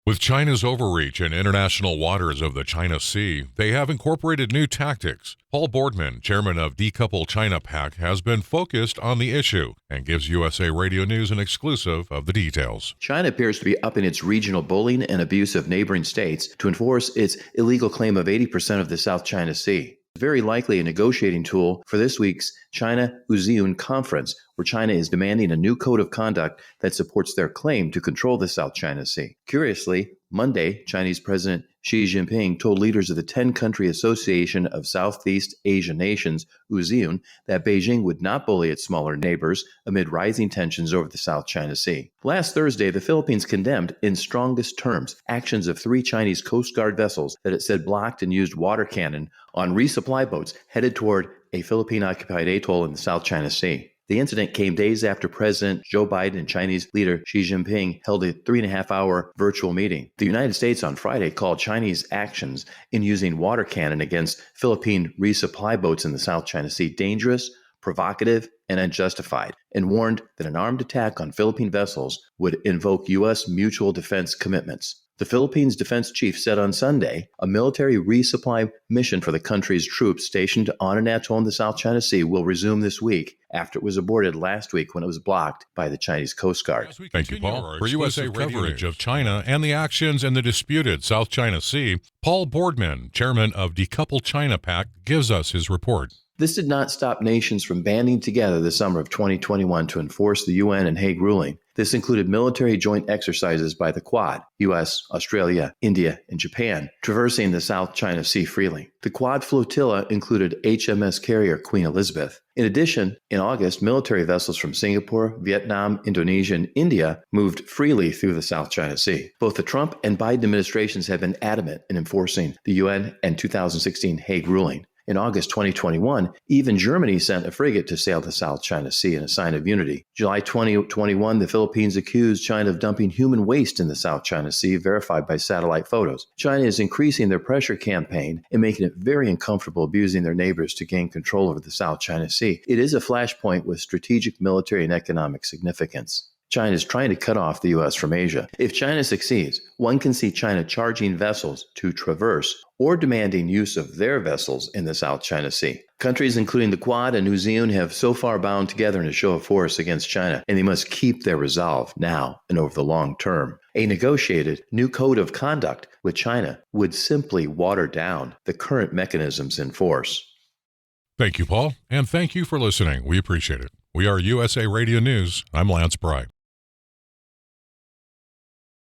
With China's overreach in international waters of the China Sea, they have incorporated new tactics. Paul Boardman, chairman of Decouple China PAC, has been focused on the issue and gives USA Radio News an exclusive of the details. China appears to be upping its regional bullying and abuse of neighboring states to enforce its illegal claim of 80% of the South China Sea. Very likely a negotiating tool for this week's China-ASEAN conference, where China is demanding a new code of conduct that supports their claim to control the South China Sea. Curiously, Monday, Chinese President Xi Jinping told leaders of the 10-country Association of Southeast Asian Nations, ASEAN, that Beijing would not bully its smaller neighbors amid rising tensions over the South China Sea. Last Thursday, the Philippines condemned in strongest terms actions of 3 Chinese Coast Guard vessels that it said blocked and used water cannon on resupply boats headed toward a Philippine-occupied atoll in the South China Sea. The incident came days after President Joe Biden and Chinese leader Xi Jinping held a 3.5-hour virtual meeting. The United States on Friday called Chinese actions in using water cannon against Philippine resupply boats in the South China Sea dangerous, provocative, and unjustified, and warned that an armed attack on Philippine vessels would invoke U.S. mutual defense commitments. The Philippines defense chief said on Sunday a military resupply mission for the country's troops stationed on an atoll in the South China Sea will resume this week after it was aborted last week when it was blocked by the Chinese Coast Guard. Thank you, Paul. For USA coverage of China and the actions in the disputed South China Sea, Paul Boardman, chairman of Decouple China PAC, gives us his report. This did not stop nations from banding together the summer of 2021 to enforce the UN and Hague ruling. This included military joint exercises by the Quad, U.S., Australia, India, and Japan, traversing the South China Sea freely. The Quad flotilla included HMS carrier Queen Elizabeth. In addition, in August, military vessels from Singapore, Vietnam, Indonesia, and India moved freely through the South China Sea. Both the Trump and Biden administrations have been adamant in enforcing the UN and 2016 Hague ruling. In August 2021, even Germany sent a frigate to sail the South China Sea in a sign of unity. July 2021, the Philippines accused China of dumping human waste in the South China Sea, verified by satellite photos. China is increasing their pressure campaign and making it very uncomfortable abusing their neighbors to gain control over the South China Sea. It is a flashpoint with strategic military and economic significance. China is trying to cut off the U.S. from Asia. If China succeeds, one can see China charging vessels to traverse or demanding use of their vessels in the South China Sea. Countries including the Quad and ASEAN have so far bound together in a show of force against China, and they must keep their resolve now and over the long term. A negotiated new code of conduct with China would simply water down the current mechanisms in force. Thank you, Paul, and thank you for listening. We appreciate it. We are USA Radio News. I'm Lance Bry.